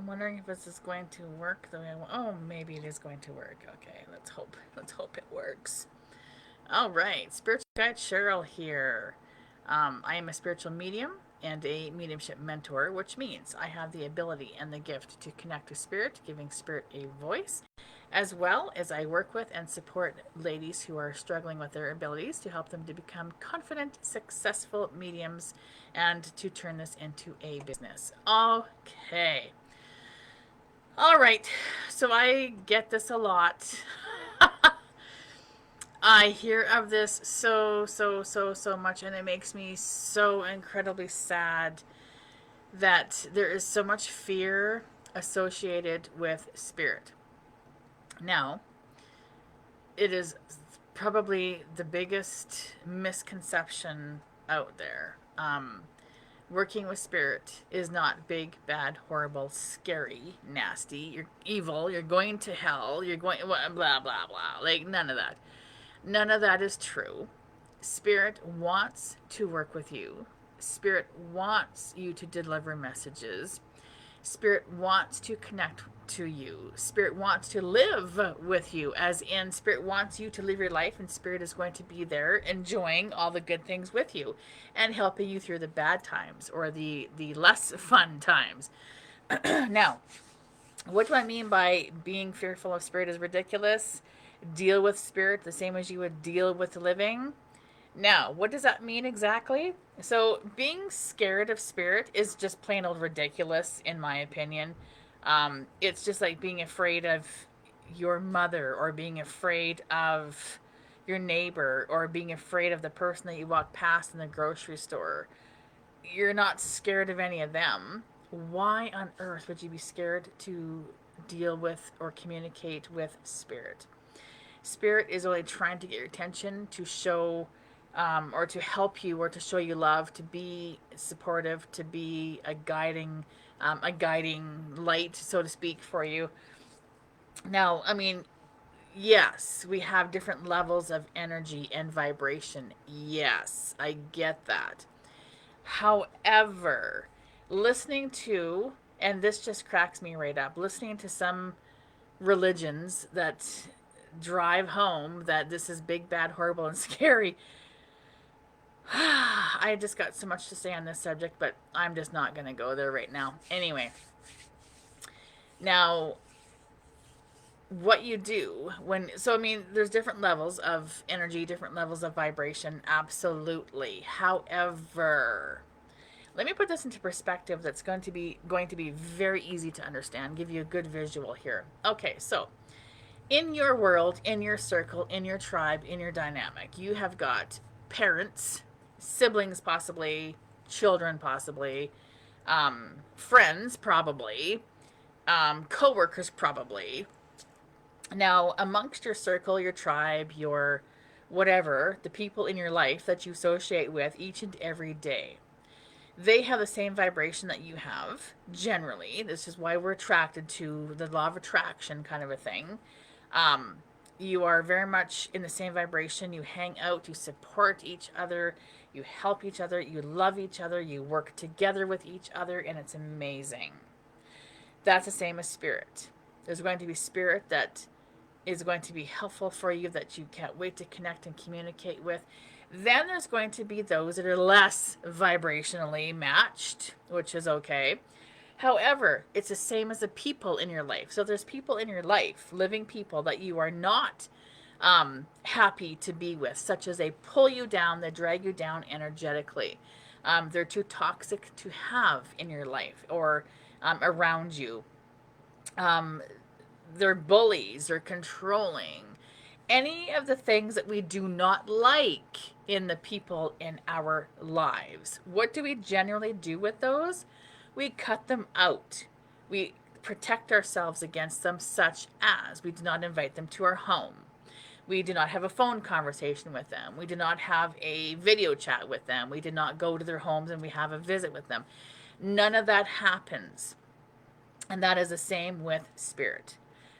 I'm wondering if this is going to work the way I want. Oh, maybe it is going to work. Okay, let's hope. Let's hope it works. All right, spiritual guide Cheryl here. I am a spiritual medium and a mediumship mentor, which means I have the ability and the gift to connect to spirit, giving spirit a voice, as well as I work with and support ladies who are struggling with their abilities to help them to become confident, successful mediums and to turn this into a business. Okay. All right. So I get this a lot. I hear of this so much, and it makes me so incredibly sad that there is so much fear associated with spirit. Now, it is probably the biggest misconception out there. Working with spirit is not big, bad, horrible, scary, nasty. You're evil. You're going to hell. You're going blah blah blah. Like none of that. None of that is true. Spirit wants to work with you. Spirit wants you to deliver messages. Spirit wants to connect to you. Spirit wants to live with you, as in, Spirit wants you to live your life, and Spirit is going to be there enjoying all the good things with you and helping you through the bad times or the less fun times. Now, what do I mean by being fearful of Spirit is ridiculous? Deal with Spirit the same as you would deal with the living. Now, what does that mean exactly? So, being scared of spirit is just plain old ridiculous, in my opinion. It's just like being afraid of your mother, or being afraid of your neighbor, or being afraid of the person that you walk past in the grocery store. You're not scared of any of them. Why on earth would you be scared to deal with or communicate with spirit? Spirit is only trying to get your attention, to show or to help you, or to show you love, to be supportive, to be a guiding light, so to speak, for you. Now, I mean, yes, we have different levels of energy and vibration. Yes, I get that. However, listening to, and this just cracks me right up, listening to some religions that drive home that this is big, bad, horrible, and scary. I just got so much to say on this subject, but I'm just not going to go there right now. Anyway, now, what you do when, so I mean, there's different levels of energy, different levels of vibration, absolutely. However, let me put this into perspective that's going to be very easy to understand, give you a good visual here. Okay, so in your world, in your circle, in your tribe, in your dynamic, you have got parents, siblings possibly, children possibly, friends probably, co-workers probably. Now, amongst your circle, your tribe, your whatever, the people in your life that you associate with each and every day, they have the same vibration that you have, generally. This is why we're attracted to the law of attraction, kind of a thing. Um, you are very much in the same vibration. You hang out, you support each other, you help each other, you love each other, you work together with each other, and it's amazing. That's the same as spirit. There's going to be spirit that is going to be helpful for you, that you can't wait to connect and communicate with. Then there's going to be those that are less vibrationally matched, which is okay. However, it's the same as the people in your life. So there's people in your life, living people, that you are not happy to be with, such as they pull you down, they drag you down energetically. They're too toxic to have in your life or around you. Um, they're bullies, they're controlling. Any of the things that we do not like in the people in our lives. What do we generally do with those? We cut them out. We protect ourselves against them, such as we do not invite them to our home. We do not have a phone conversation with them. We do not have a video chat with them. We do not go to their homes and we have a visit with them. None of that happens. And that is the same with spirit.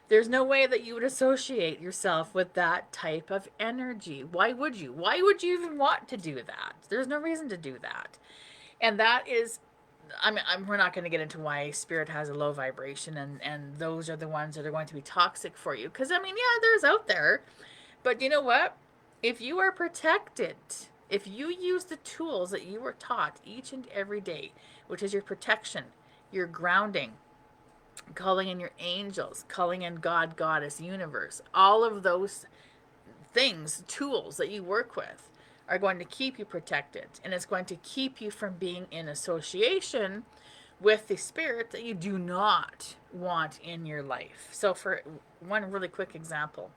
There's no way that you would associate yourself with that type of energy. Why would you? Why would you even want to do that? There's no reason to do that. And that is we're not going to get into why spirit has a low vibration, and those are the ones that are going to be toxic for you. Because, I mean, yeah, there's out there. But you know what? If you are protected, if you use the tools that you were taught each and every day, which is your protection, your grounding, calling in your angels, calling in God, Goddess, universe, all of those things, tools that you work with are going to keep you protected, and it's going to keep you from being in association with the spirit that you do not want in your life. So for one really quick example,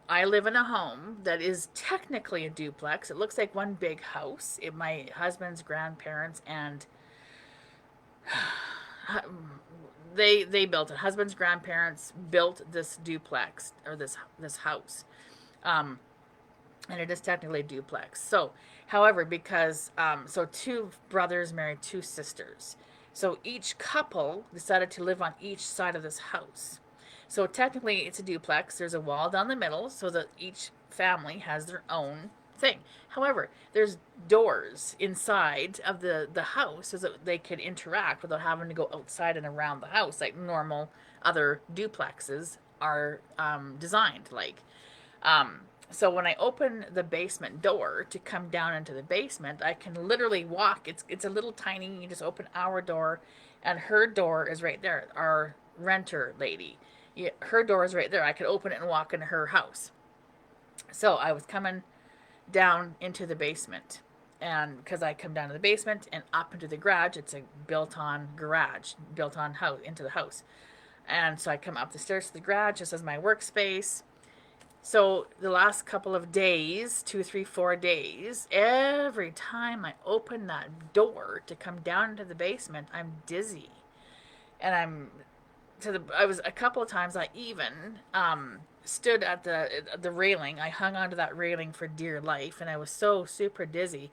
I live in a home that is technically a duplex. It looks like one big house. My husband's grandparents and they built it. Husband's grandparents built this duplex, or this house, um, and it is technically a duplex. So, however, because so two brothers married two sisters, so each couple decided to live on each side of this house. So technically, it's a duplex. There's a wall down the middle, so that each family has their own thing. However, there's doors inside of the house so that they could interact without having to go outside and around the house like normal other duplexes are designed like. Um, so when I open the basement door to come down into the basement, I can literally walk. It's a little tiny. You just open our door, and her door is right there. Our renter lady, her door is right there. I could open it and walk into her house. So I was coming down into the basement, and because I come down to the basement and up into the garage, it's a built-on garage, built-on house into the house, and so I come up the stairs to the garage. This is my workspace. So the last couple of days, 2, 3, 4 days, every time I open that door to come down into the basement, I'm dizzy, and I was a couple of times I even stood at the railing. I hung onto that railing for dear life, and I was so super dizzy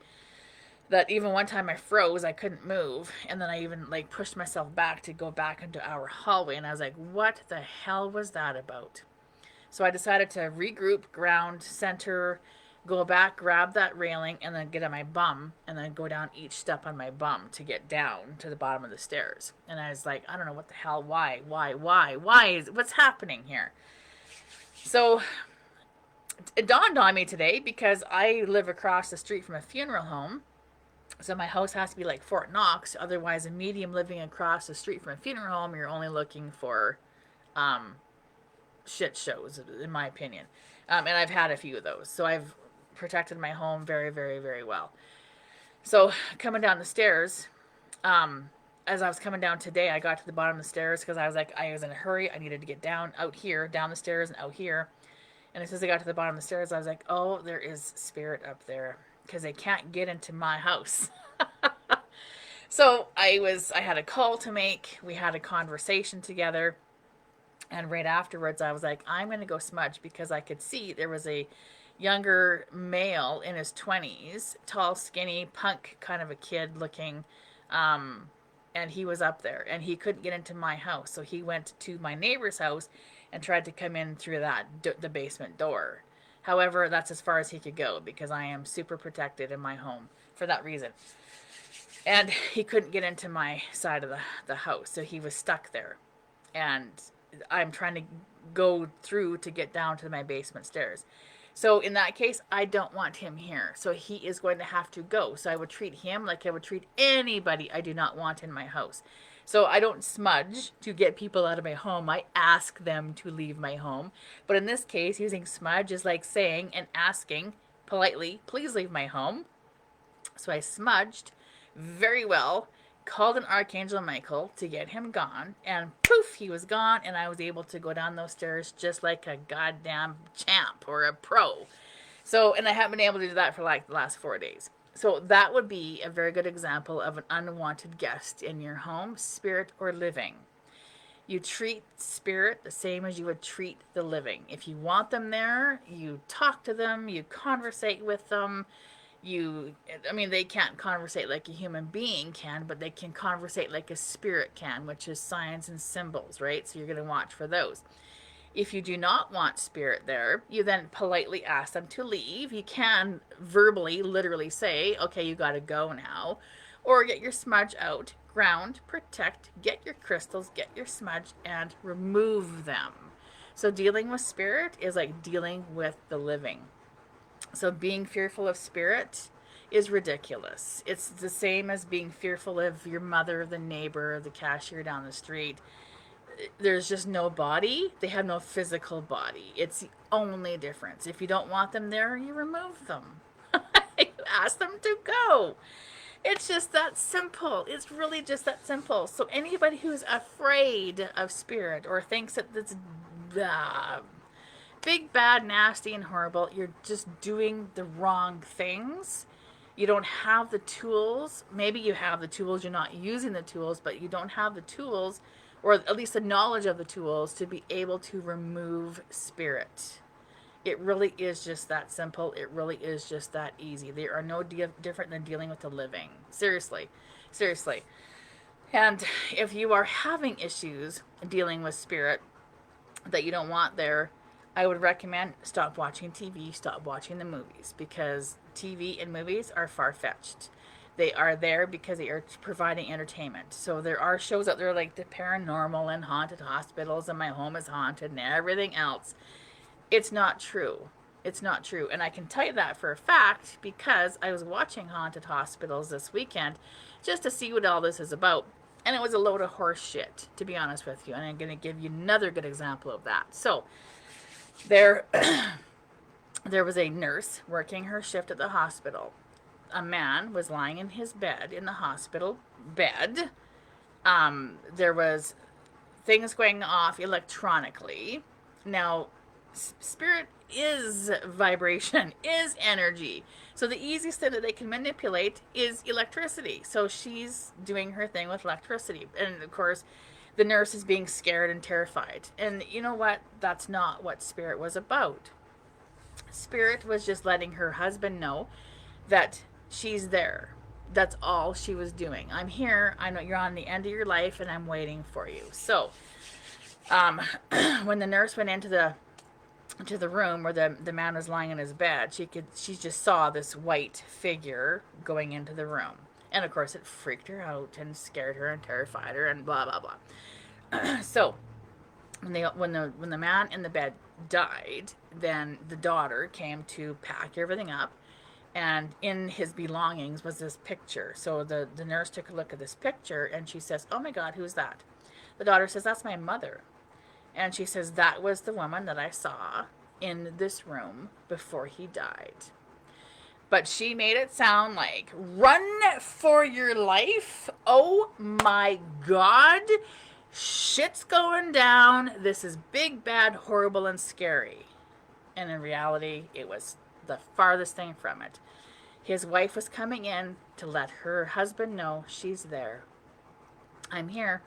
that even one time I froze. I couldn't move, and then I even like pushed myself back to go back into our hallway, and I was like, "What the hell was that about?" So I decided to regroup, ground, center, go back, grab that railing, and then get on my bum, and then go down each step on my bum to get down to the bottom of the stairs. And I was like, I don't know what the hell, why is what's happening here? So it dawned on me today because I live across the street from a funeral home. So my house has to be like Fort Knox. Otherwise, a medium living across the street from a funeral home, you're only looking for um, shit shows, in my opinion. And I've had a few of those. So I've protected my home very, very, very well. So coming down the stairs, as I was coming down today, I got to the bottom of the stairs because I was in a hurry. I needed to get down out here, down the stairs and out here. And as soon as I got to the bottom of the stairs, I was like, oh, there is spirit up there because they can't get into my house. So I had a call to make. We had a conversation together. And right afterwards, I was like, I'm going to go smudge because I could see there was a younger male in his 20s, tall, skinny, punk kind of a kid looking. And he was up there and he couldn't get into my house. So he went to my neighbor's house and tried to come in through the basement door. However, that's as far as he could go because I am super protected in my home for that reason. And he couldn't get into my side of the house. So he was stuck there. And I'm trying to go through to get down to my basement stairs. So in that case, I don't want him here. So he is going to have to go. So I would treat him like I would treat anybody I do not want in my house. So I don't smudge to get people out of my home. I ask them to leave my home. But in this case, using smudge is like saying and asking politely, please leave my home. So I smudged very well, called an Archangel Michael to get him gone, and poof, he was gone, and I was able to go down those stairs just like a goddamn champ or a pro. So, and I haven't been able to do that for like the last 4 days. So that would be a very good example of an unwanted guest in your home, spirit or living. You treat spirit the same as you would treat the living. If you want them there, you talk to them, you conversate with them. They can't conversate like a human being can, but they can conversate like a spirit can, which is signs and symbols, right? So you're going to watch for those. If you do not want spirit there, you then politely ask them to leave. You can verbally, literally say, okay, you got to go now. or get your smudge out, ground, protect, get your crystals, get your smudge, and remove them. So dealing with spirit is like dealing with the living. So being fearful of spirit is ridiculous. It's the same as being fearful of your mother, the neighbor, the cashier down the street. There's just no body. They have no physical body. It's the only difference. If you don't want them there, you remove them. You ask them to go. It's just that simple. It's really just that simple. So anybody who's afraid of spirit or thinks that it's big, bad, nasty, and horrible, you're just doing the wrong things. You don't have the tools. Maybe you have the tools, you're not using the tools, but you don't have the tools, or at least the knowledge of the tools, to be able to remove spirit. It really is just that simple. It really is just that easy. They are no different than dealing with the living. Seriously. Seriously. And if you are having issues dealing with spirit that you don't want there, I would recommend stop watching TV, stop watching the movies, because TV and movies are far-fetched. They are there because they are providing entertainment. So there are shows out there like the paranormal and haunted hospitals and my home is haunted and everything else. It's not true. It's not true. And I can tell you that for a fact because I was watching Haunted Hospitals this weekend just to see what all this is about. And it was a load of horse shit, to be honest with you. And I'm going to give you another good example of that. So there was a nurse working her shift at the hospital. A man was lying in his bed, in the hospital bed. There was things going off electronically. Now, spirit is vibration, is energy. So the easiest thing that they can manipulate is electricity. So she's doing her thing with electricity. And of course, the nurse is being scared and terrified. And you know what? That's not what spirit was about. Spirit was just letting her husband know that she's there. That's all she was doing. I'm here. I know you're on the end of your life and I'm waiting for you. So when the nurse went into the room where the man was lying in his bed, she just saw this white figure going into the room. And of course it freaked her out and scared her and terrified her and blah blah blah. So when the man in the bed died, then the daughter came to pack everything up, and in his belongings was this picture. So the nurse took a look at this picture and she says, "Oh my God, who's that?" The daughter says, "That's my mother." And she says, "That was the woman that I saw in this room before he died." But she made it sound like, run for your life. Oh my God. Shit's going down. This is big, bad, horrible, and scary. And in reality, it was the farthest thing from it. His wife was coming in to let her husband know she's there. "I'm here.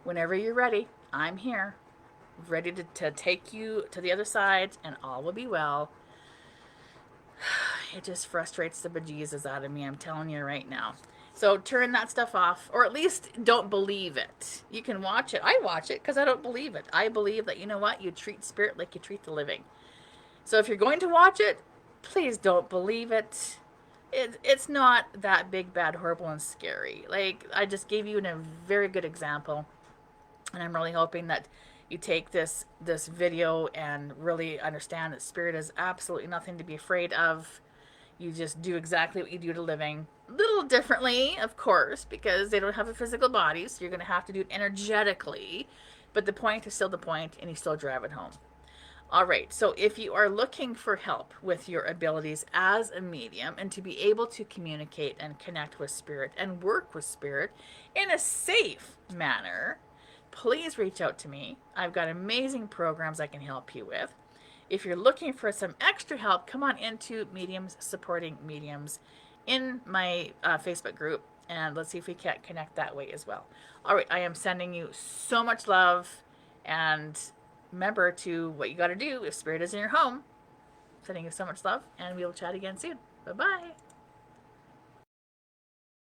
Whenever you're ready, I'm here. Ready to take you to the other side, and all will be well." It just frustrates the bejesus out of me, I'm telling you right now. So turn that stuff off, or at least don't believe it. You can watch it. I watch it because I don't believe it. I believe that, you know what, you treat spirit like you treat the living. So if you're going to watch it, please don't believe it. It's not that big, bad, horrible, and scary. Like, I just gave you a very good example, and I'm really hoping that you take this video and really understand that spirit is absolutely nothing to be afraid of. You just do exactly what you do to living. A little differently, of course, because they don't have a physical body, so you're going to have to do it energetically. But the point is still the point, and you still drive it home. All right, so if you are looking for help with your abilities as a medium and to be able to communicate and connect with spirit and work with spirit in a safe manner, please reach out to me. I've got amazing programs I can help you with. If you're looking for some extra help, come on into Mediums Supporting Mediums in my Facebook group, and let's see if we can't connect that way as well. All right, I am sending you so much love, and remember to what you got to do if spirit is in your home. Sending you so much love, and we will chat again soon. Bye-bye.